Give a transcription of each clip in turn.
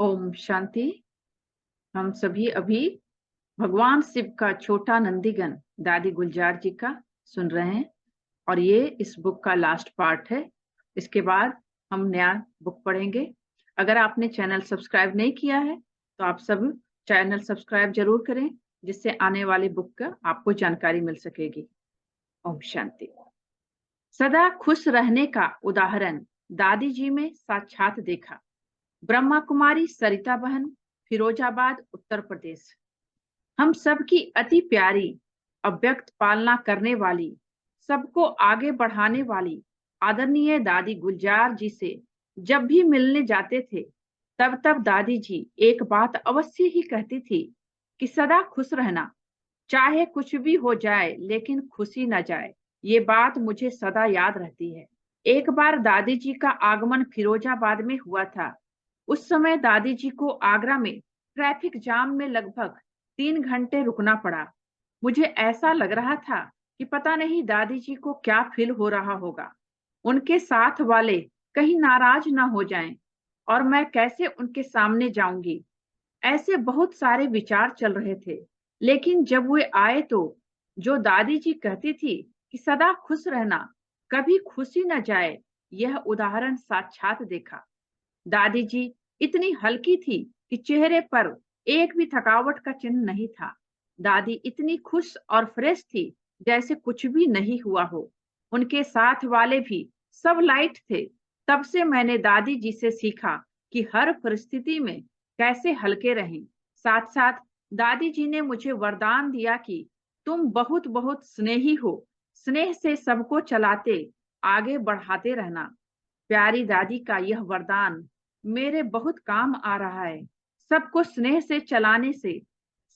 ओम शांति। हम सभी अभी भगवान शिव का छोटा नंदीगण दादी गुलजार जी का सुन रहे हैं और ये इस बुक का लास्ट पार्ट है। इसके बाद हम नया बुक पढ़ेंगे। अगर आपने चैनल सब्सक्राइब नहीं किया है तो आप सब चैनल सब्सक्राइब जरूर करें, जिससे आने वाली बुक का आपको जानकारी मिल सकेगी। ओम शांति। सदा खुश रहने का उदाहरण दादी जी में साक्षात देखा। ब्रह्मा कुमारी सरिता बहन, फिरोजाबाद, उत्तर प्रदेश। हम सबकी अति प्यारी, अव्यक्त पालना करने वाली, सबको आगे बढ़ाने वाली आदरणीय दादी गुलजार जी से जब भी मिलने जाते थे तब तब दादी जी एक बात अवश्य ही कहती थी कि सदा खुश रहना, चाहे कुछ भी हो जाए लेकिन खुशी न जाए। ये बात मुझे सदा याद रहती है। एक बार दादी जी का आगमन फिरोजाबाद में हुआ था। उस समय दादी जी को आगरा में ट्रैफिक जाम में लगभग 3 घंटे रुकना पड़ा। मुझे ऐसा लग रहा था कि पता नहीं दादी जी को क्या फील हो रहा होगा। उनके साथ वाले कहीं नाराज ना हो जाएं और मैं कैसे उनके सामने जाऊंगी। ऐसे बहुत सारे विचार चल रहे थे। लेकिन जब वे आए तो जो दादी जी कहती थी कि सदा खुश रहना, कभी खुशी न जाए, यह उदाहरण साक्षात देखा। दादी जी इतनी हल्की थी कि चेहरे पर एक भी थकावट का चिन्ह नहीं था। दादी इतनी खुश और फ्रेश थी जैसे कुछ भी नहीं हुआ हो। उनके साथ वाले भी सब लाइट थे। तब से मैंने दादी जी से सीखा कि हर परिस्थिति में कैसे हल्के रहें। साथ साथ दादी जी ने मुझे वरदान दिया कि तुम बहुत बहुत स्नेही हो, स्नेह से सबको चलाते आगे बढ़ाते रहना। प्यारी दादी का यह वरदान मेरे बहुत काम आ रहा है। सबको स्नेह से चलाने से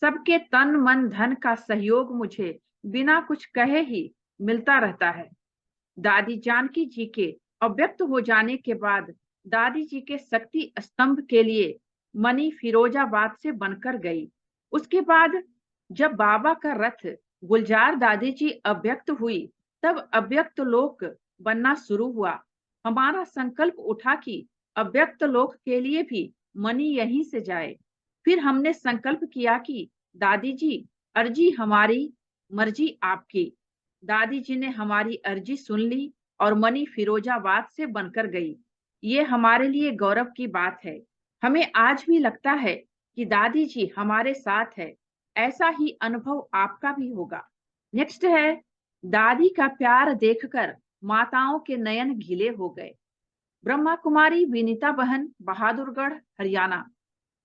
सबके तन मन धन का सहयोग मुझे बिना कुछ कहे ही मिलता रहता है। दादी जानकी जी के अव्यक्त हो जाने के बाद दादी जी के शक्ति स्तंभ के लिए मनी फिरोजाबाद से बनकर गई। उसके बाद जब बाबा का रथ गुलजार दादी जी अव्यक्त हुई तब अव्यक्त लोक बनना शुरू हुआ। हमारा संकल्प उठा कि अव्यक्त लोक के लिए भी मनी यहीं से जाए। फिर हमने संकल्प किया कि दादी जी, अर्जी हमारी, मर्जी आपकी। दादी जी ने हमारी अर्जी सुन ली और मनी फिरोजाबाद से बनकर गई। ये हमारे लिए गौरव की बात है। हमें आज भी लगता है कि दादी जी हमारे साथ है। ऐसा ही अनुभव आपका भी होगा। नेक्स्ट है, दादी का प्यार देखकर माताओं के नयन गीले हो गए। ब्रह्मा कुमारी विनीता बहन, बहादुरगढ़, हरियाणा।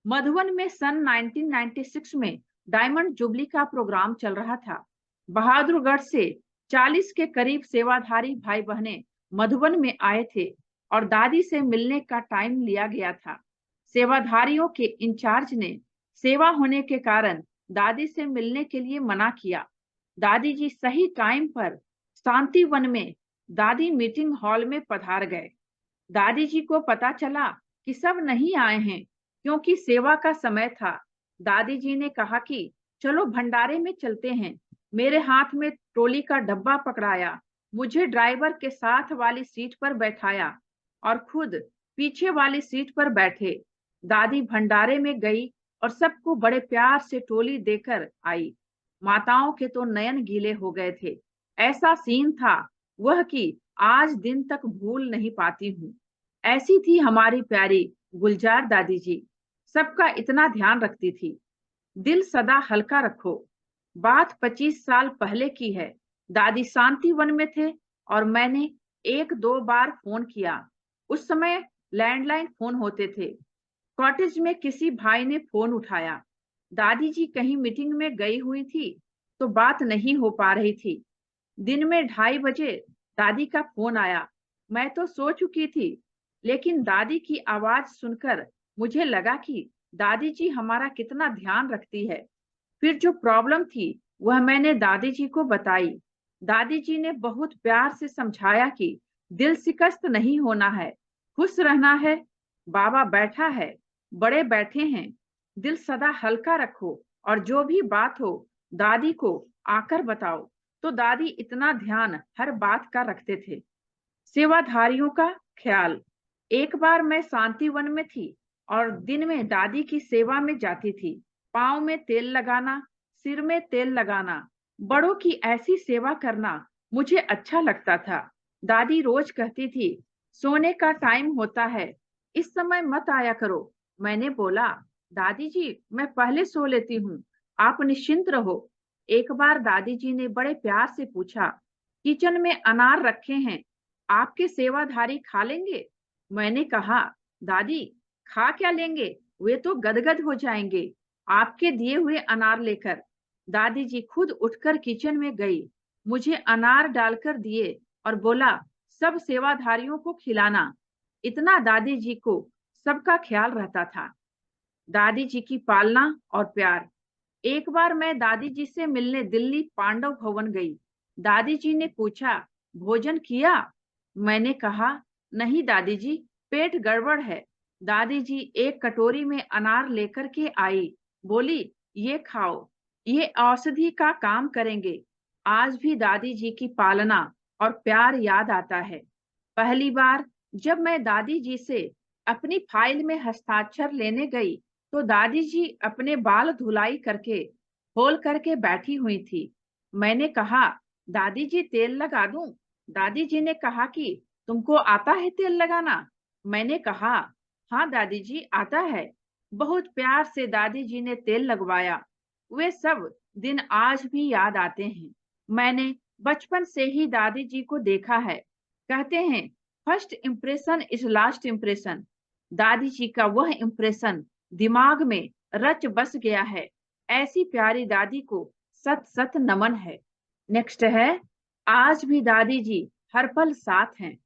मधुबन में सन 1996 में डायमंड जुबली का प्रोग्राम चल रहा था। बहादुरगढ़ से 40 के करीब सेवाधारी भाई बहनें मधुबन में आए थे और दादी से मिलने का टाइम लिया गया था। सेवाधारियों के इंचार्ज ने सेवा होने के कारण दादी से मिलने के लिए मना किया। दादी जी सही टाइम पर शांति वन में दादी मीटिंग हॉल में पधार गए। दादी जी को पता चला कि सब नहीं आए हैं क्योंकि सेवा का समय था। दादी जी ने कहा कि चलो भंडारे में चलते हैं। मेरे हाथ में ट्रॉली का डब्बा पकड़ाया, मुझे ड्राइवर के साथ वाली सीट पर बैठाया और खुद पीछे वाली सीट पर बैठे। दादी भंडारे में गई और सबको बड़े प्यार से ट्रॉली देकर आई। माताओं के तो नयन गीले हो गए थे। ऐसा सीन था वह कि आज दिन तक भूल नहीं पाती हूँ। ऐसी थी हमारी प्यारी गुलजार दादी जी। सबका इतना ध्यान रखती थी। दिल सदा हल्का रखो। बात 25 साल पहले की है। दादी शांतिवन में थे और मैंने 1-2 बार फोन किया। उस समय लैंडलाइन फोन होते थे। कॉटेज में किसी भाई ने फोन उठाया। दादी जी कहीं मीटिंग में गई हुई थी तो बात नहीं हो पा रही थी। दिन में 2:30 बजे दादी का फोन आया। मैं तो सो चुकी थी, लेकिन दादी की आवाज सुनकर मुझे लगा कि दादी जी हमारा कितना ध्यान रखती है। फिर जो प्रॉब्लम थी वह मैंने दादी जी को बताई। दादी जी ने बहुत प्यार से समझाया कि दिल शिकस्त नहीं होना है, खुश रहना है। बाबा बैठा है, बड़े बैठे हैं, दिल सदा हल्का रखो और जो भी बात हो दादी को आकर बताओ। तो दादी इतना ध्यान हर बात का रखते थे। सेवाधारियों का ख्याल। एक बार मैं शांतिवन में थी और दिन में दादी की सेवा में जाती थी। पाँव में तेल लगाना, सिर में तेल लगाना, बड़ों की ऐसी सेवा करना मुझे अच्छा लगता था। दादी रोज कहती थी, सोने का टाइम होता है, इस समय मत आया करो। मैंने बोला, दादी जी मैं पहले सो लेती हूँ, आप निश्चिंत रहो। एक बार दादी जी ने बड़े प्यार से पूछा, किचन में अनार रखे हैं, आपके सेवाधारी खा लेंगे? मैंने कहा, दादी खा क्या लेंगे, वे तो गदगद हो जाएंगे आपके दिए हुए अनार लेकर। दादी जी खुद उठकर किचन में गई, मुझे अनार डालकर दिए और बोला, सब सेवाधारियों को खिलाना। इतना दादी जी को सबका ख्याल रहता था। दादी जी की पालना और प्यार। एक बार मैं दादी जी से मिलने दिल्ली पांडव भवन गई। दादी जी ने पूछा, भोजन किया? मैंने कहा, नहीं दादी जी, पेट गड़बड़ है। दादी जी एक कटोरी में अनार लेकर के आई, बोली, ये खाओ, ये औषधि का काम करेंगे। आज भी दादी जी की पालना और प्यार याद आता है। पहली बार जब मैं दादी जी से अपनी फाइल में हस्ताक्षर लेने गई, तो दादी जी अपने बाल धुलाई करके खोल करके बैठी हुई थी। मैंने कहा, दादी जी तेल लगा दूं? दादी जी ने कहा कि तुमको आता है तेल लगाना? मैंने कहा, हाँ दादी जी आता है। बहुत प्यार से दादी जी ने तेल लगवाया। वे सब दिन आज भी याद आते हैं। मैंने बचपन से ही दादी जी को देखा है। कहते हैं, first impression is last impression. दादी जी का वह इम्प्रेशन दिमाग में रच बस गया है। ऐसी प्यारी दादी को सत सत नमन है। नेक्स्ट है, आज भी दादी जी हर पल साथ हैं।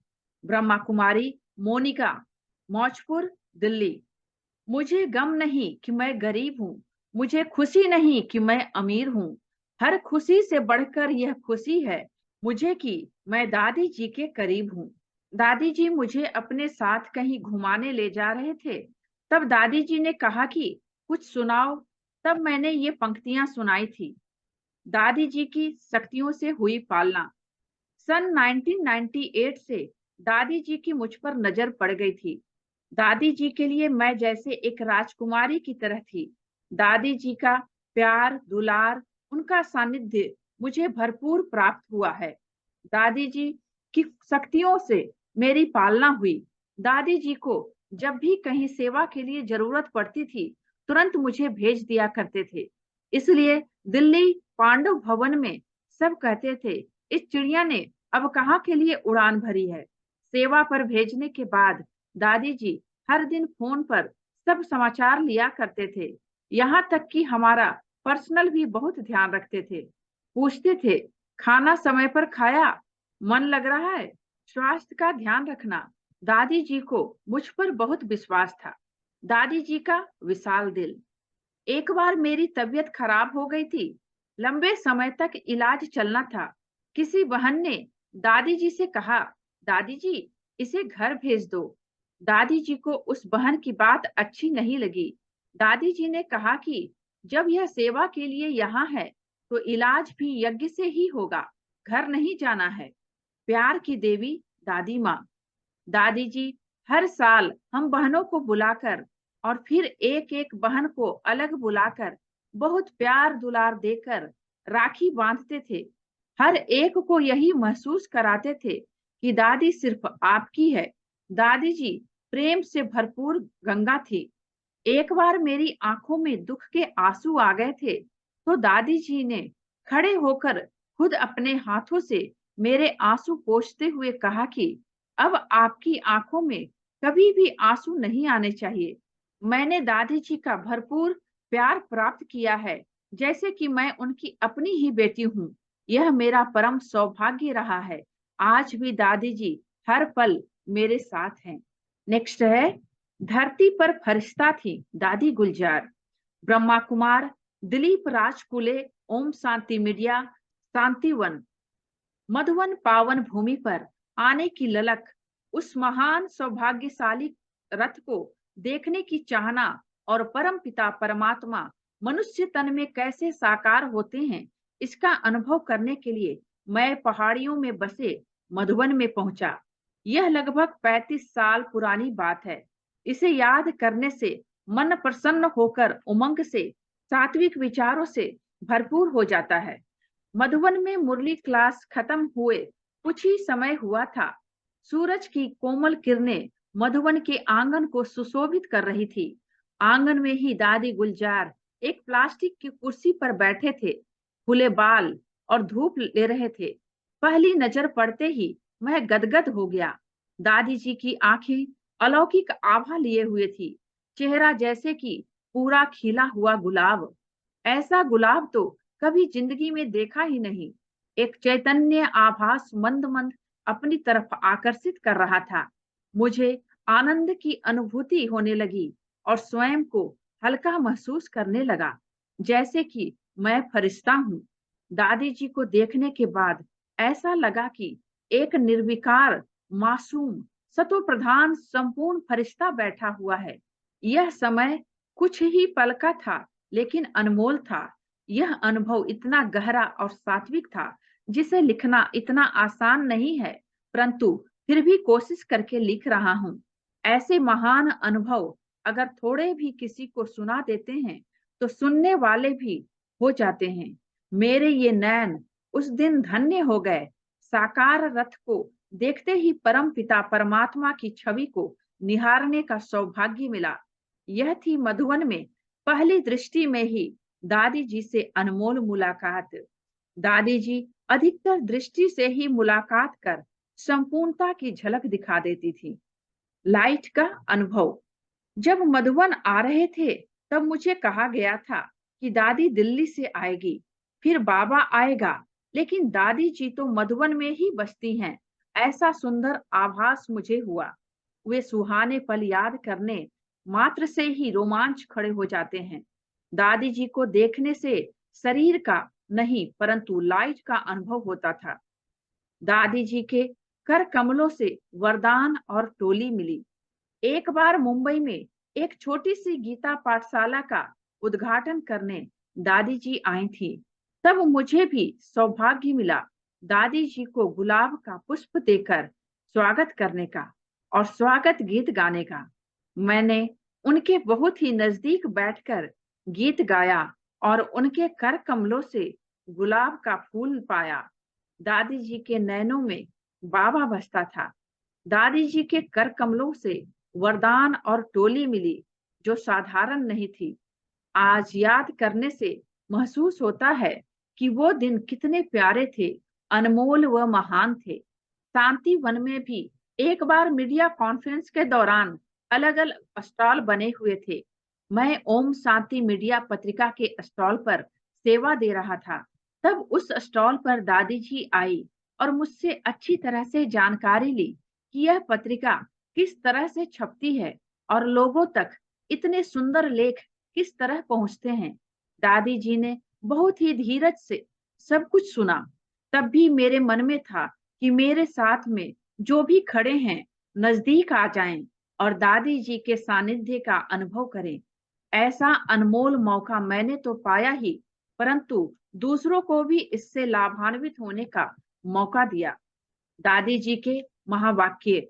ब्रह्मा कुमारी मोनिका, मौजपुर, दिल्ली। मुझे गम नहीं कि मैं गरीब हूँ, मुझे खुशी नहीं कि मैं अमीर हूँ। हर खुशी से बढ़कर यह खुशी है मुझे कि मैं दादी जी के करीब हूँ। दादी जी मुझे अपने साथ कहीं घुमाने ले जा रहे थे। तब दादी जी ने कहा कि कुछ सुनाओ। तब मैंने ये पंक्तियां सुनाई थी। दादी जी की शक्तियों से हुई पालना। सन 1998 से दादी जी की मुझ पर नजर पड़ गई थी। दादी जी के लिए मैं जैसे एक राजकुमारी की तरह थी। दादी जी का प्यार दुलार, उनका सानिध्य मुझे भरपूर प्राप्त हुआ है। दादी जी की शक्तियों से मेरी पालना हुई। दादी जी को जब भी कहीं सेवा के लिए जरूरत पड़ती थी, तुरंत मुझे भेज दिया करते थे। इसलिए दिल्ली पांडव भवन में सब कहते थे, इस चिड़िया ने अब कहाँ के लिए उड़ान भरी है। सेवा पर भेजने के बाद दादी जी हर दिन फोन पर सब समाचार लिया करते थे। यहाँ तक कि हमारा पर्सनल भी बहुत ध्यान रखते थे। पूछते थे, खाना समय पर खाया, मन लग रहा है, स्वास्थ्य का ध्यान रखना। दादी जी को मुझ पर बहुत विश्वास था। दादी जी का विशाल दिल। एक बार मेरी तबीयत खराब हो गई थी, लंबे समय तक इलाज चलना था। किसी बहन ने दादी जी से कहा, दादी जी इसे घर भेज दो। दादी जी को उस बहन की बात अच्छी नहीं लगी। दादी जी ने कहा कि जब यह सेवा के लिए यहाँ है, तो इलाज भी यज्ञ से ही होगा, घर नहीं जाना है। प्यार की देवी दादी माँ। दादी जी हर साल हम बहनों को बुलाकर और फिर एक एक बहन को अलग बुलाकर बहुत प्यार दुलार देकर राखी बांधते थे। हर एक को यही महसूस कराते थे कि दादी सिर्फ आपकी है। दादी जी प्रेम से भरपूर गंगा थी। एक बार मेरी आंखों में दुख के आंसू आ गए थे, तो दादी जी ने खड़े होकर खुद अपने हाथों से मेरे आंसू पोंछते हुए कहा कि अब आपकी आंखों में कभी भी आंसू नहीं आने चाहिए। मैंने दादी जी का भरपूर प्यार प्राप्त किया है, जैसे कि मैं उनकी अपनी ही बेटी हूँ। यह मेरा परम सौभाग्य रहा है। आज भी दादी जी हर पल मेरे साथ हैं। नेक्स्ट है, धरती पर फरिश्ता थी दादी गुलजार। ब्रह्मा कुमार, दिलीप राजकुले, ओम शांति मीडिया, शांतिवन। मधुवन पावन भूमि पर आने की ललक, उस महान सौभाग्यशाली रथ को देखने की चाहना और परम पिता परमात्मा मनुष्य तन में कैसे साकार होते हैं, इसका अनुभव करने के लिए मैं पहाड़ियों में बसे मधुवन में पहुंचा। यह लगभग 35 साल पुरानी बात है। इसे याद करने से मन प्रसन्न होकर उमंग से, सात्विक विचारों से भरपूर हो जाता है। मधुवन में मुरली क्लास खत्म हुए कुछ ही समय हुआ था। सूरज की कोमल किरणें मधुवन के आंगन को सुशोभित कर रही थी। आंगन में ही दादी गुलजार एक प्लास्टिक की कुर्सी पर बैठे थे, खुले बाल और धूप ले रहे थे। पहली नजर पड़ते ही मैं गदगद हो गया। दादी जी की आंखें अलौकिक आभा लिए हुए थी, चेहरा जैसे कि पूरा खिला हुआ गुलाब। ऐसा गुलाब तो कभी जिंदगी में देखा ही नहीं। एक चैतन्य आभास मंद मंद अपनी तरफ आकर्षित कर रहा था। मुझे आनंद की अनुभूति होने लगी और स्वयं को हल्का महसूस करने लगा, जैसे कि मैं फरिश्ता हूँ। दादी जी को देखने के बाद ऐसा लगा कि एक निर्विकार, मासूम, सत्व प्रधान संपूर्ण फरिश्ता बैठा हुआ है। यह समय कुछ ही पल का था, लेकिन अनमोल था। यह अनुभव इतना गहरा और सात्विक था, जिसे लिखना इतना आसान नहीं है, परंतु फिर भी कोशिश करके लिख रहा हूँ। ऐसे महान अनुभव अगर थोड़े भी किसी को सुना देते हैं, तो सुनने वाले भी हो जाते हैं। मेरे ये नैन उस दिन धन्य हो गए। साकार रथ को देखते ही परम पिता परमात्मा की छवि को निहारने का सौभाग्य मिला। यह थी मधुवन में पहली दृष्टि में ही दादी जी से अनमोल मुलाकात। दादी जी अधिकतर दृष्टि से ही मुलाकात कर संपूर्णता की झलक दिखा देती थी। लाइट का अनुभव। जब मधुवन आ रहे थे, तब मुझे कहा गया था कि दादी दिल्ली से आएगी, फिर बाबा आएगा, लेकिन दादी जी तो मधुवन में ही बसती हैं। ऐसा सुंदर आभास मुझे हुआ। वे सुहाने पल याद करने मात्र से ही रोमांच खड़े हो जाते हैं। दादी जी को देखने से शरीर का नहीं, परंतु लाइट का अनुभव होता था। दादी जी के कर कमलों से वरदान और टोली मिली। एक बार मुंबई में एक छोटी सी गीता पाठशाला का उद्घाटन करने दादी जी आई थी। तब मुझे भी सौभाग्य मिला दादी जी को गुलाब का पुष्प देकर स्वागत करने का और स्वागत गीत गाने का। मैंने उनके बहुत ही नजदीक बैठकर गीत गाया और उनके कर कमलों से गुलाब का फूल पाया। दादी जी के नैनों में बाबा बसता था। दादी जी के कर कमलों से वरदान और टोली मिली, जो साधारण नहीं थी। आज याद करने से महसूस होता है कि वो दिन कितने प्यारे थे, अनमोल व महान थे। शांति वन में भी एक बार मीडिया कॉन्फ्रेंस के दौरान अलग अलग स्टॉल बने हुए थे। मैं ओम शांति मीडिया पत्रिका के स्टॉल पर सेवा दे रहा था। तब उस स्टॉल पर दादी जी आई और मुझसे अच्छी तरह से जानकारी ली कि यह पत्रिका किस तरह से छपती है और लोगों तक इतने सुंदर लेख किस तरह पहुंचते हैं। दादी जी ने बहुत ही धीरज से सब कुछ सुना। तब भी मेरे मन में था कि मेरे साथ में जो भी खड़े हैं, नजदीक आ जाएं और दादी जी के सानिध्य का अनुभव करें। ऐसा अनमोल मौका मैंने तो पाया ही, परंतु दूसरों को भी इससे लाभान्वित होने का मौका दिया। दादी जी के महावाक्य।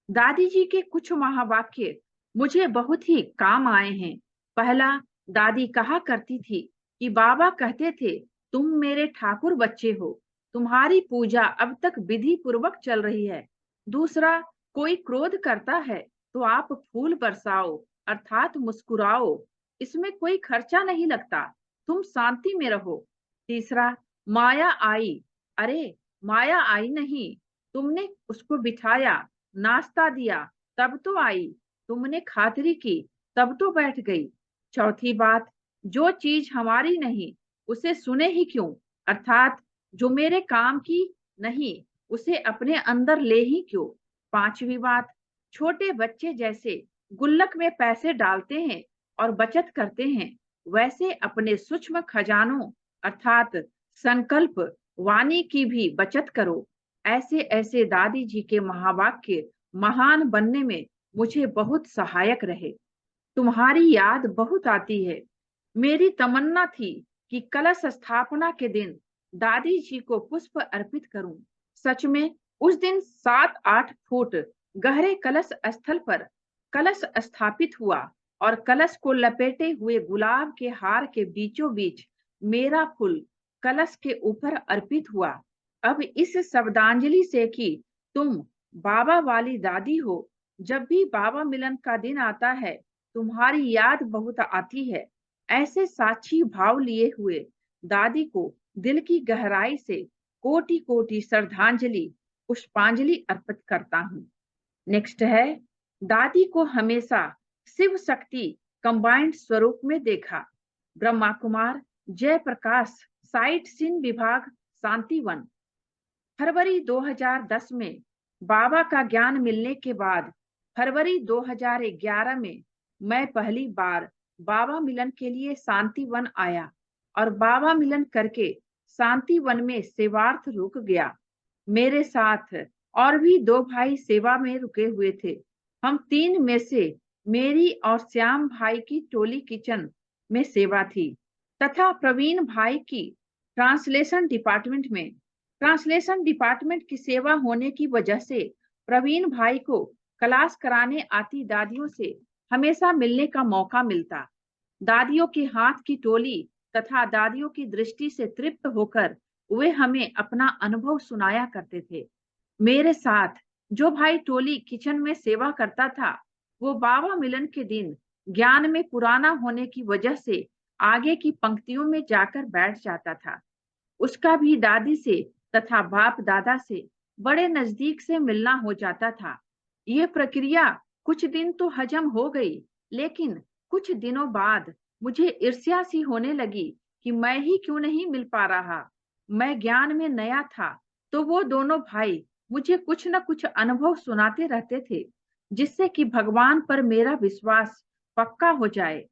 दादी जी के कुछ महावाक्य मुझे बहुत ही काम आए हैं। पहला, दादी कहा करती थी कि बाबा कहते थे, तुम मेरे ठाकुर बच्चे हो, तुम्हारी पूजा अब तक विधि पूर्वक चल रही है। दूसरा, कोई क्रोध करता है तो आप फूल बरसाओ, अर्थात मुस्कुराओ, इसमें कोई खर्चा नहीं लगता, तुम शांति में रहो। तीसरा, माया आई, अरे माया आई नहीं, तुमने उसको बिठाया, नाश्ता दिया, तब तो आई, तुमने खातिरी की, तब तो बैठ गई। चौथी बात, जो चीज हमारी नहीं उसे सुने ही क्यों, अर्थात जो मेरे काम की नहीं उसे अपने अंदर ले ही क्यों। पांचवी बात, छोटे बच्चे जैसे गुल्लक में पैसे डालते हैं और बचत करते हैं, वैसे अपने सूक्ष्म खजानों अर्थात संकल्प वाणी की भी बचत करो। ऐसे ऐसे दादी जी के महावाक्य महान बनने में मुझे बहुत सहायक रहे। तुम्हारी याद बहुत आती है। मेरी तमन्ना थी कि कलश स्थापना के दिन दादी जी को पुष्प अर्पित करूं। सच में उस दिन 7-8 फुट गहरे कलश स्थल पर कलश स्थापित हुआ और कलश को लपेटे हुए गुलाब के हार के बीचों बीच मेरा फूल कलश के ऊपर अर्पित हुआ। अब इस शब्दांजलि से कि तुम बाबा वाली दादी हो, जब भी बाबा मिलन का दिन आता है तुम्हारी याद बहुत आती है। ऐसे साक्षी भाव लिए हुए दादी को दिल की गहराई से कोटि कोटि श्रद्धांजलि पुष्पांजलि अर्पित करता हूँ। नेक्स्ट है, दादी को हमेशा शिव शक्ति कंबाइंड स्वरूप में देखा। ब्रह्मा कुमार जयप्रकाश साइट सीन विभाग शांतिवन। फरवरी 2010 में बाबा का ज्ञान मिलने के बाद फरवरी 2011 में मैं पहली बार बाबा मिलन के लिए शांतिवन आया और बाबा मिलन करके शांतिवन में सेवार्थ रुक गया। मेरे साथ और भी 2 भाई सेवा में रुके हुए थे। हम 3 में से मेरी और श्याम भाई की टोली किचन में सेवा थी तथा प्रवीण भाई की ट्रांसलेशन डिपार्टमेंट की सेवा होने की वजह से प्रवीण भाई को क्लास कराने आती दादियों से हमेशा मिलने का मौका मिलता। दादियों के हाथ की टोली तथा दादियों की दृष्टि से तृप्त होकर वे हमें अपना अनुभव सुनाया करते थे। मेरे साथ जो भाई टोली किचन में सेवा करता था वो बाबा मिलन के दिन ज्ञान में पुराना होने की वजह से आगे की पंक्तियों में जाकर बैठ जाता था। उसका भी दादी से तथा बाप दादा से बड़े नजदीक से मिलना हो जाता था। ये प्रक्रिया कुछ दिन तो हजम हो गई, लेकिन कुछ दिनों बाद मुझे ईर्ष्या सी होने लगी कि मैं ही क्यों नहीं मिल पा रहा। मैं ज्ञान में नया था तो वो दोनों भाई मुझे कुछ न कुछ अनुभव सुनाते रहते थे जिससे कि भगवान पर मेरा विश्वास पक्का हो जाए।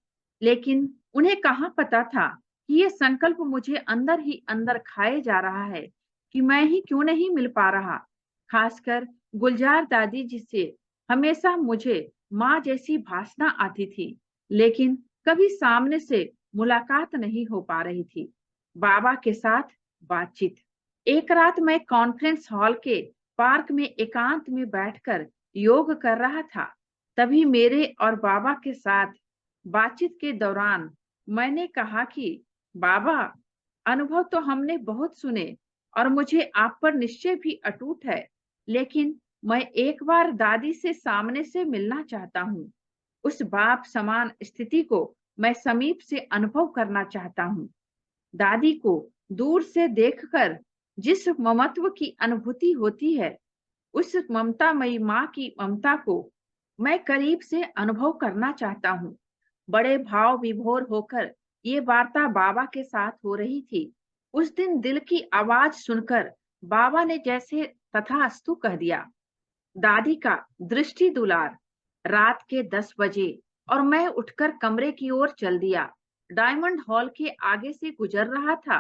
लेकिन उन्हें कहाँ पता था कि ये संकल्प मुझे अंदर ही अंदर खाए जा रहा है कि मैं ही क्यों नहीं मिल पा रहा। खासकर गुलजार दादी जी से हमेशा मुझे माँ जैसी भाषणा आती थी, लेकिन कभी सामने से मुलाकात नहीं हो पा रही थी। बाबा के साथ बातचीत। एक रात मैं कॉन्फ्रेंस हॉल के पार्क में एकांत में बैठकर योग कर रहा था। तभी मेरे और बाबा के साथ बातचीत के दौरान मैंने कहा कि बाबा, अनुभव तो हमने बहुत सुने और मुझे आप पर निश्चय भी अटूट है, लेकिन मैं एक बार दादी से सामने से मिलना चाहता हूँ। उस बाप समान स्थिति को मैं समीप से अनुभव करना चाहता हूँ। दादी को दूर से देखकर जिस ममत्व की अनुभूति होती है, उस ममतामयी माँ की ममता को मैं करीब से अनुभव करना चाहता हूँ। बड़े भाव विभोर होकर ये वार्ता बाबा के साथ हो रही थी। उस दिन दिल की आवाज सुनकर बाबा ने जैसे तथास्तु कह दिया। दादी का दृष्टि दुलार। रात के 10 बजे और मैं उठकर कमरे की ओर चल दिया। डायमंड हॉल के आगे से गुजर रहा था,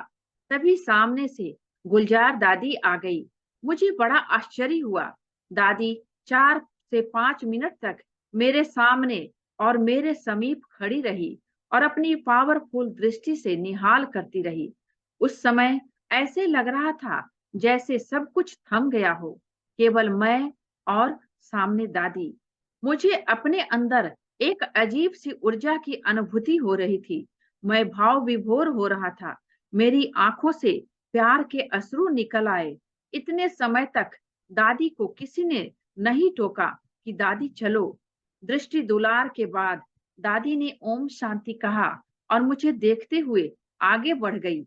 तभी सामने से गुलजार दादी आ गई। मुझे बड़ा आश्चर्य हुआ। दादी 4 से 5 मिनट तक मेरे सामने और मेरे समीप खड़ी रही और अपनी पावरफुल दृष्टि से निहाल करती रही। उस समय ऐसे लग रहा था जैसे सब कुछ थम गया हो, केवल मैं और सामने दादी। मुझे अपने अंदर एक अजीब सी ऊर्जा की अनुभूति हो रही थी। मैं भाव विभोर हो रहा था। मेरी आंखों से प्यार के अश्रु निकल आए। इतने समय तक दादी को किसी ने नहीं टोका कि दादी चलो। दृष्टि दुलार के बाद दादी ने ओम शांति कहा और मुझे देखते हुए आगे बढ़ गई।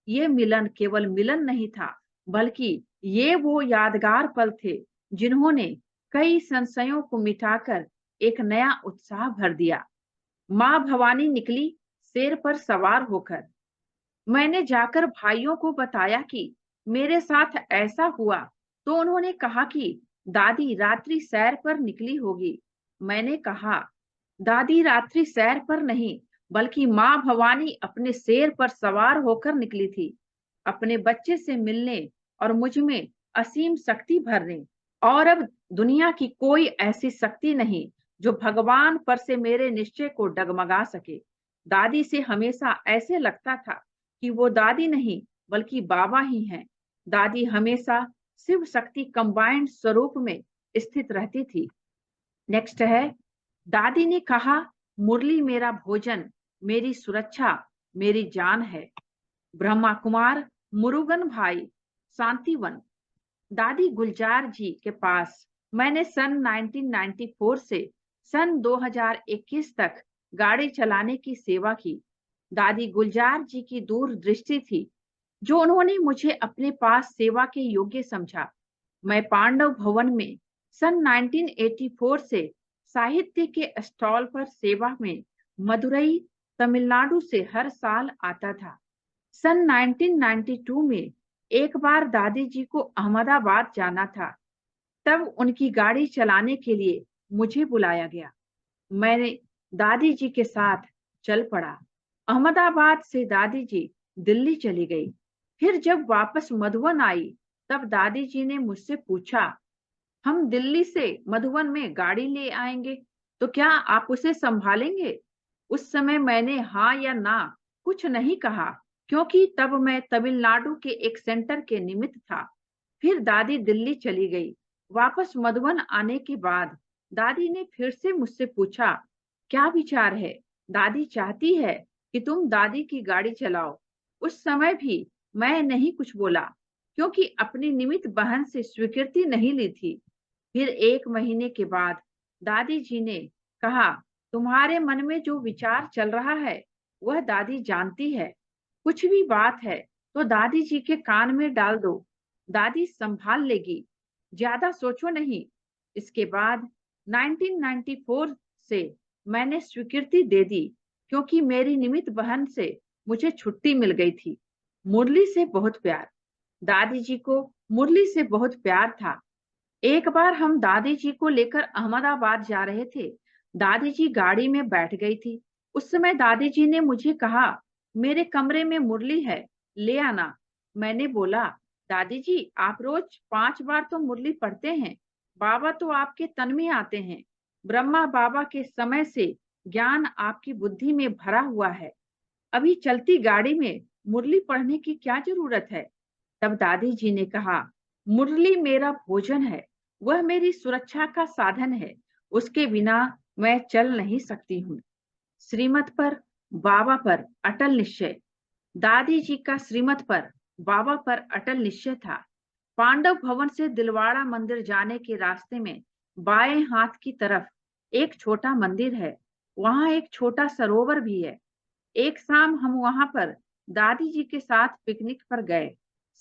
ये मिलन केवल मिलन नहीं था, बल्कि ये वो यादगार पल थे जिन्होंने कई संशयों को मिटाकर एक नया उत्साह भर दिया। माँ भवानी निकली शेर पर सवार होकर। मैंने जाकर भाइयों को बताया कि मेरे साथ ऐसा हुआ, तो उन्होंने कहा कि दादी रात्रि सैर पर निकली होगी। मैंने कहा, दादी रात्रि सैर पर नहीं, बल्कि माँ भवानी अपने शेर पर सवार होकर निकली थी, अपने बच्चे से मिलने और मुझ में असीम शक्ति भरने। और अब दुनिया की कोई ऐसी शक्ति नहीं जो भगवान पर से मेरे निश्चय को डगमगा सके। दादी से हमेशा ऐसे लगता था कि वो दादी नहीं बल्कि बाबा ही हैं। दादी हमेशा शिव शक्ति कंबाइंड स्वरूप में स्थित रहती थी। नेक्स्ट है, दादी ने कहा, मुरली मेरा भोजन, मेरी सुरक्षा, मेरी जान है। ब्रह्मा कुमार, मुरुगन भाई, शांतिवन। दादी गुलजार जी के पास मैंने सन 1994 से सन 2021 तक गाड़ी चलाने की सेवा की। दादी गुलजार जी की दूरदृष्टि थी, जो उन्होंने मुझे अपने पास सेवा के योग्य समझा। मैं पांडव भवन में सन 1984 से साहित्य के स्टॉल पर सेवा में मदुरई, तमिलनाडु से हर साल आता था। सन 1992 में एक बार दादी जी को अहमदाबाद जाना था, तब उनकी गाड़ी चलाने के लिए मुझे बुलाया गया। मैंने दादी जी के साथ चल पड़ा। अहमदाबाद से दादी जी दिल्ली चली गई। फिर जब वापस मधुबन आई, तब दादी जी ने मुझसे पूछा, हम दिल्ली से मधुबन में गाड़ी ले आएंगे, तो क्या आप उसे संभालेंगे? उस समय मैंने हाँ या ना कुछ नहीं कहा, क्योंकि तब मैं तमिलनाडु के एक सेंटर के निमित्त था। फिर दादी दिल्ली चली गई। वापस मधुबन आने के बाद दादी ने फिर से मुझसे पूछा, क्या विचार है? दादी चाहती है कि तुम दादी की गाड़ी चलाओ। उस समय भी मैं नहीं कुछ बोला, क्योंकि अपनी निमित्त बहन से स्वीकृति नहीं ली थी। फिर 1 महीने के बाद दादी जी ने कहा, तुम्हारे मन में जो विचार चल रहा है वह दादी जानती है। कुछ भी बात है तो दादी जी के कान में डाल दो, दादी संभाल लेगी, ज्यादा सोचो नहीं। इसके बाद 1994 से मैंने स्वीकृति दे दी, क्योंकि मेरी निमित्त बहन से मुझे छुट्टी मिल गई थी। मुरली से बहुत प्यार। दादी जी को मुरली से बहुत प्यार था। एक बार हम दादी जी को लेकर अहमदाबाद जा रहे थे। दादी जी गाड़ी में बैठ गई थी। उस समय दादी जी ने मुझे कहा, मेरे कमरे में मुरली है, ले आना। मैंने बोला, दादी जी आप रोज 5 बार तो मुरली पढ़ते हैं, बाबा तो आपके तन में आते हैं। ब्रह्मा बाबा के समय से ज्ञान आपकी बुद्धि में भरा हुआ है, अभी चलती गाड़ी में मुरली पढ़ने की क्या जरूरत है? तब दादी जी ने कहा, मुरली मेरा भोजन है, वह मेरी सुरक्षा का साधन है, उसके बिना मैं चल नहीं सकती हूँ। श्रीमत पर, बाबा पर अटल निश्चय। दादी जी का श्रीमत पर, बाबा पर अटल निश्चय था। पांडव भवन से दिलवाड़ा मंदिर जाने के रास्ते में बाएं हाथ की तरफ एक छोटा मंदिर है। वहां एक छोटा सरोवर भी है। एक शाम हम वहां पर दादी जी के साथ पिकनिक पर गए।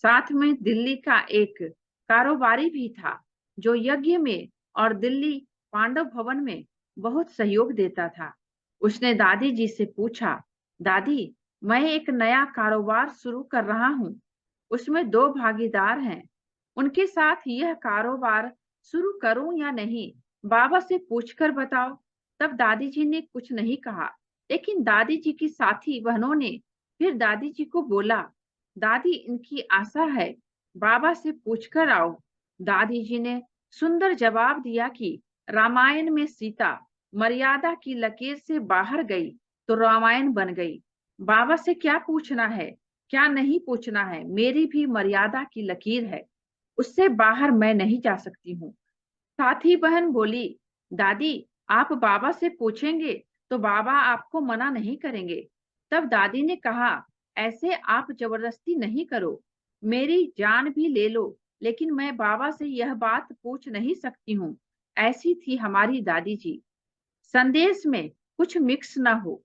साथ में दिल्ली का एक कारोबारी भी था, जो यज्ञ में और दिल्ली पांडव भवन में बहुत सहयोग देता था। उसने दादी जी से पूछा, दादी मैं एक नया कारोबार शुरू कर रहा हूँ, उसमें 2 भागीदार हैं, उनके साथ यह कारोबार शुरू करूं या नहीं, बाबा से पूछकर बताओ। तब दादी जी ने कुछ नहीं कहा, लेकिन दादी जी की साथी बहनों ने फिर दादी जी को बोला, दादी इनकी आशा है, बाबा से पूछकर आओ। दादी जी ने सुंदर जवाब दिया कि रामायण में सीता मर्यादा की लकीर से बाहर गई तो रामायण बन गई। बाबा से क्या पूछना है, क्या नहीं पूछना है, मेरी भी मर्यादा की लकीर है, उससे बाहर मैं नहीं जा सकती हूँ। साथी बहन बोली, दादी आप बाबा से पूछेंगे तो बाबा आपको मना नहीं करेंगे। तब दादी ने कहा, ऐसे आप जबरदस्ती नहीं करो, मेरी जान भी ले लो, लेकिन मैं बाबा से यह बात पूछ नहीं सकती हूँ। ऐसी थी हमारी दादी जी। संदेश में कुछ मिक्स ना हो।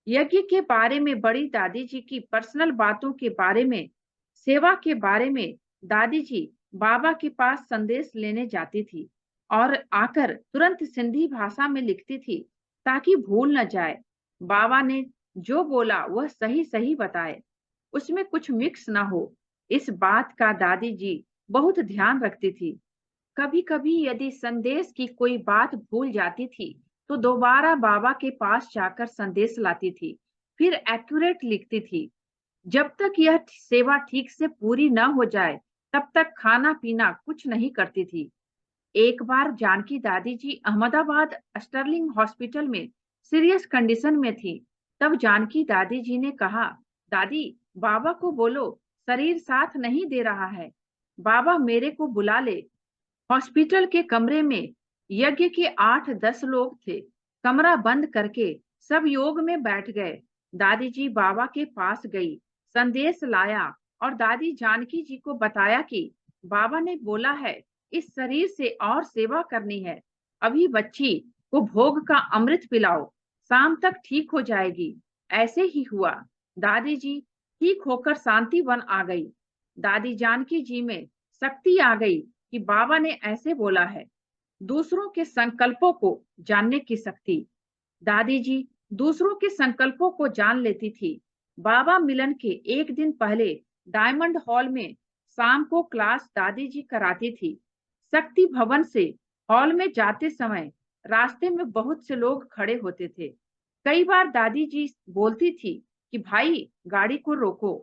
यज्ञ के बारे में बड़ी दादी जी की पर्सनल बातों के बारे में, सेवा के बारे में दादी जी बाबा के पास संदेश लेने जाती थी और आकर तुरंत सिंधी भाषा में लिखती थी, ताकि भूल न जाए। बाबा ने जो बोला वह सही सही बताए, उसमें कुछ मिक्स ना हो। इस बात का दादी जी बहुत ध्यान रखती थी। कभी कभी यदि संदेश की कोई बात भूल जाती थी, तो दोबारा बाबा के पास जाकर संदेश लाती थी, फिर एक्यूरेट लिखती थी। जब तक यह सेवा ठीक से पूरी न हो जाए, तब तक खाना पीना कुछ नहीं करती थी। एक बार जानकी दादी जी अहमदाबाद स्टर्लिंग हॉस्पिटल में सीरियस कंडीशन में थी। तब जानकी दादी जी ने कहा, दादी बाबा को बोलो शरीर साथ नहीं दे रहा है, बाबा मेरे को बुला ले। हॉस्पिटल के कमरे में यज्ञ के 8-10 लोग थे। कमरा बंद करके सब योग में बैठ गए। दादी जी बाबा के पास गई, संदेश लाया और दादी जानकी जी को बताया कि बाबा ने बोला है इस शरीर से और सेवा करनी है। अभी बच्ची को भोग का अमृत पिलाओ, शाम तक ठीक हो जाएगी। ऐसे ही हुआ। दादी जी ठीक होकर शांतिवन आ गई। दादी जानकी जी में शक्ति आ गई कि बाबा ने ऐसे बोला है। दूसरों के संकल्पों को जानने की शक्ति। दादी जी दूसरों के संकल्पों को जान लेती थी। बाबा मिलन के एक दिन पहले डायमंड हॉल में शाम को क्लास दादी जी कराती थी। शक्ति भवन से हॉल में जाते समय रास्ते में बहुत से लोग खड़े होते थे। कई बार दादी जी बोलती थी कि भाई गाड़ी को रोको।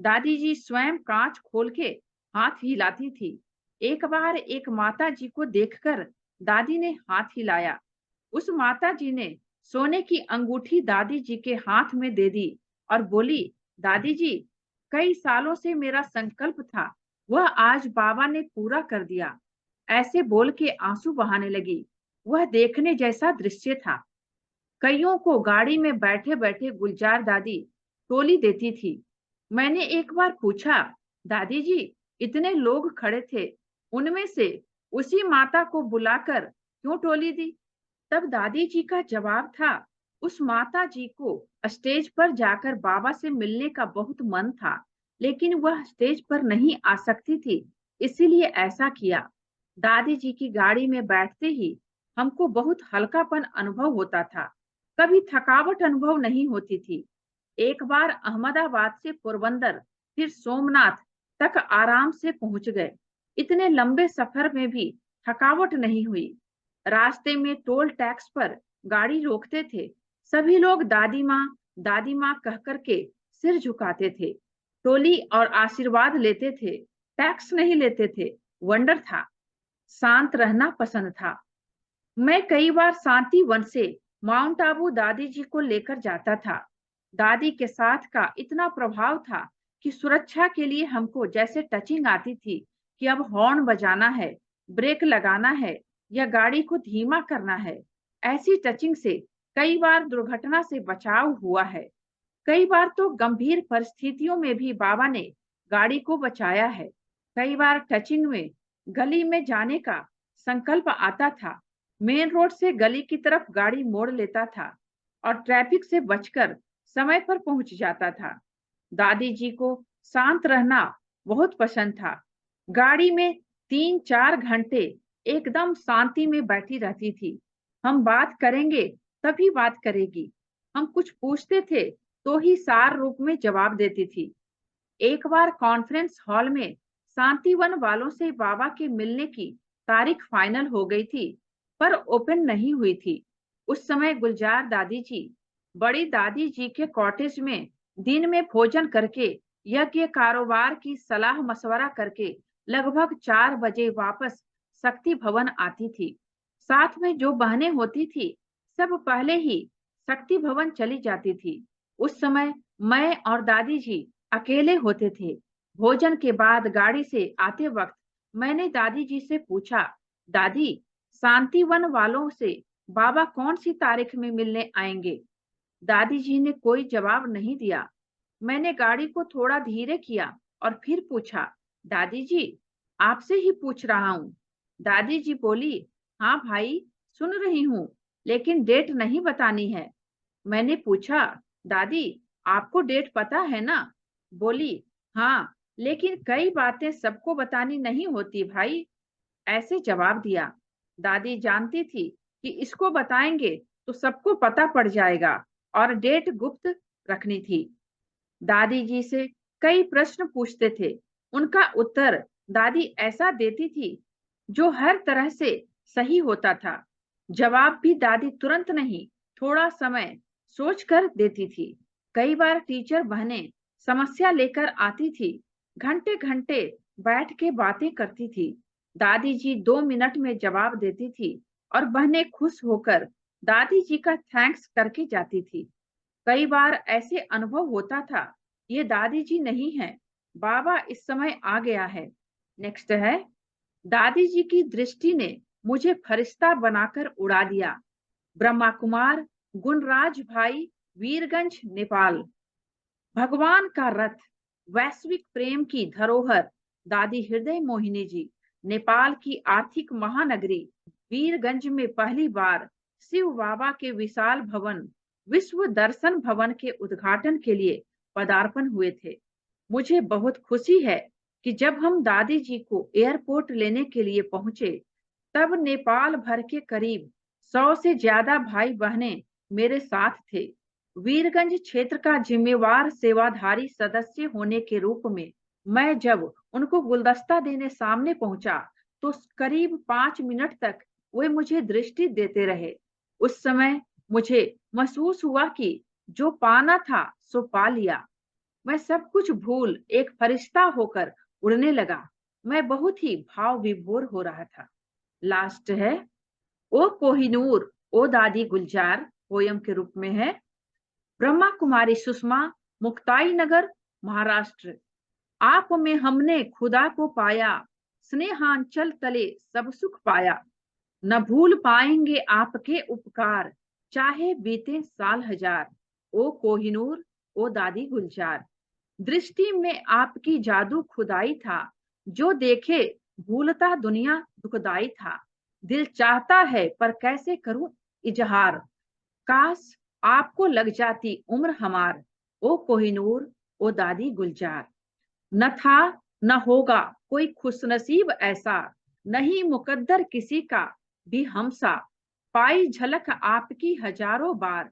दादी जी स्वयं कांच खोल के हाथ हिलाती थी। एक बार एक माता जी को देखकर दादी ने हाथ हिलाया। उस माता जी ने सोने की अंगूठी दादी जी के हाथ में दे दी और बोली, दादी जी, कई सालों से मेरा संकल्प था, वह आज बाबा ने पूरा कर दिया। ऐसे बोल के आंसू बहाने लगी। वह देखने जैसा दृश्य था। कईयों को गाड़ी में बैठे बैठे गुलजार दादी टोली देती थी। मैंने एक बार पूछा, दादी जी, इतने लोग खड़े थे, उनमें से उसी माता को बुलाकर क्यों टोली दी? तब दादी जी का जवाब था, उस माता जी को स्टेज पर जाकर बाबा से मिलने का बहुत मन था, लेकिन वह स्टेज पर नहीं आ सकती थी, इसीलिए ऐसा किया। दादी जी की गाड़ी में बैठते ही हमको बहुत हल्कापन अनुभव होता था, कभी थकावट अनुभव नहीं होती थी। एक बार अहमदाबाद से पोरबंदर फिर सोमनाथ तक आराम से पहुंच गए। इतने लंबे सफर में भी थकावट नहीं हुई। रास्ते में टोल टैक्स पर गाड़ी रोकते थे। सभी लोग दादी माँ कह करके सिर झुकाते थे। टोली और आशीर्वाद लेते थे, टैक्स नहीं लेते थे। वंडर था। शांत रहना पसंद था। मैं कई बार शांति वन से माउंट आबू दादी जी को लेकर जाता था। दादी के साथ का इतना प्रभाव था कि सुरक्षा के लिए हमको जैसे टचिंग आती थी कि अब हॉर्न बजाना है, ब्रेक लगाना है या गाड़ी को धीमा करना है। ऐसी टचिंग से कई बार दुर्घटना से बचाव हुआ है। कई बार तो गंभीर परिस्थितियों में भी बाबा ने गाड़ी को बचाया है। कई बार टचिंग में गली में जाने का संकल्प आता था। मेन रोड से गली की तरफ गाड़ी मोड़ लेता था और ट्रैफिक से बचकर समय पर पहुंच जाता था। दादी जी को शांत रहना बहुत पसंद था। गाड़ी में 3-4 घंटे एकदम शांति में बैठी रहती थी। हम बात करेंगे तभी बात करेगी। हम कुछ पूछते थे तो ही सार रूप में जवाब देती थी। एक बार कॉन्फ्रेंस हॉल में शांतिवन वालों से बाबा के मिलने की तारीख फाइनल हो गई थी, पर ओपन नहीं हुई थी। उस समय गुलजार दादी जी बड़ी दादी जी के कॉटेज में दिन में भोजन करके यज्ञ कारोबार की सलाह मशवरा करके लगभग 4 बजे वापस शक्ति भवन आती थी। साथ में जो बहनें होती थी सब पहले ही शक्ति भवन चली जाती थी। उस समय मैं और दादी जी अकेले होते थे। भोजन के बाद गाड़ी से आते वक्त मैंने दादी जी से पूछा, दादी, शांतिवन वालों से बाबा कौन सी तारीख में मिलने आएंगे? दादी जी ने कोई जवाब नहीं दिया। मैंने गाड़ी को थोड़ा धीरे किया और फिर पूछा, दादी जी, आपसे ही पूछ रहा हूँ। दादी जी बोली, हाँ भाई, सुन रही हूँ, लेकिन डेट नहीं बतानी है। मैंने पूछा, दादी, आपको डेट पता है ना? बोली, हाँ, लेकिन कई बातें सबको बतानी नहीं होती भाई। ऐसे जवाब दिया। दादी जानती थी कि इसको बताएंगे तो सबको पता पड़ जाएगा और डेट गुप्त रखनी थी। दादी जी से कई प्रश्न पूछते थे। उनका उत्तर दादी ऐसा देती थी जो हर तरह से सही होता था। जवाब भी दादी तुरंत नहीं, थोड़ा समय सोच कर देती थी। कई बार टीचर बहनें समस्या लेकर आती थी। घंटे घंटे बैठ के बातें करती थी। दादी जी 2 मिनट में जवाब देती थी और बहनें खुश होकर दादी जी का थैंक्स करके जाती थी। कई बार ऐसे अनुभव होता था, ये दादी जी नहीं है, बाबा इस समय आ गया है। नेक्स्ट है, दादी जी की दृष्टि ने मुझे फरिश्ता बनाकर उड़ा दिया। ब्रह्मा कुमार गुणराज भाई, वीरगंज नेपाल। भगवान का रथ, वैश्विक प्रेम की धरोहर दादी हृदय मोहिनी जी। नेपाल की आर्थिक महानगरी वीरगंज में पहली बार शिव बाबा के विशाल भवन विश्व दर्शन भवन के उद्घाटन के लिए पदार्पण हुए थे। मुझे बहुत खुशी है कि जब हम दादी जी को एयरपोर्ट लेने के लिए पहुंचे, तब नेपाल भर के करीब 100 से ज्यादा भाई बहनें मेरे साथ थे। वीरगंज क्षेत्र का जिम्मेवार सेवाधारी सदस्य होने के रूप में मैं जब उनको गुलदस्ता देने सामने पहुंचा, तो करीब 5 मिनट तक वे मुझे दृष्टि देते रहे। उस समय मुझे महसूस हुआ कि जो पाना था सो पा लिया। मैं सब कुछ भूल एक फरिश्ता होकर उड़ने लगा। मैं बहुत ही भाव विभोर हो रहा था। लास्ट है, ओ कोहिनूर ओ दादी गुलजार, पोयम के रूप में है। ब्रह्मा कुमारी सुषमा, मुक्ताई नगर, महाराष्ट्र। आप में हमने खुदा को पाया, स्नेहांचल तले सब सुख पाया। न भूल पाएंगे आपके उपकार, चाहे बीते साल हजार। ओ कोहिनूर ओ दादी गुलजार। दृष्टि में आपकी जादू खुदाई था, जो देखे भूलता दुनिया दुखदाई था। दिल चाहता है पर कैसे करूं इजहार, काश आपको लग जाती उम्र हमार। ओ कोहिनूर ओ दादी गुलजार। न था न होगा कोई खुशनसीब ऐसा, नहीं मुकद्दर किसी का भी हमसा। पाई झलक आपकी हजारों बार,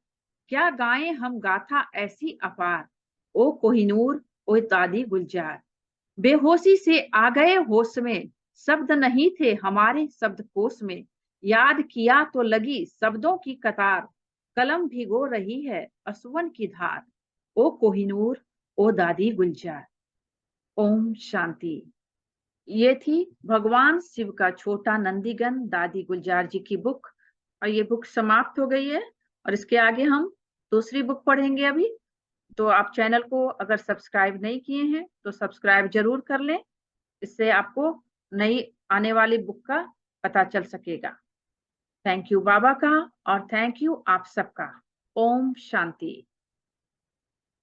क्या गाएं हम गाथा ऐसी अपार। ओ कोहिनूर ओ दादी गुलजार। बेहोशी से आ गए होश में, शब्द नहीं थे हमारे शब्दकोश में। याद किया तो लगी शब्दों की कतार, कलम भिगो रही है असुवन की धार। ओ कोहिनूर ओ दादी गुलजार। ओम शांति। ये थी भगवान शिव का छोटा नंदीगण, दादी गुलजार जी की बुक। और ये बुक समाप्त हो गई है, और इसके आगे हम दूसरी बुक पढ़ेंगे अभी। तो आप चैनल को अगर सब्सक्राइब नहीं किए हैं तो सब्सक्राइब जरूर कर लें, इससे आपको नई आने वाली बुक का पता चल सकेगा। थैंक यू बाबा का, और थैंक यू आप सबका। ओम शांति।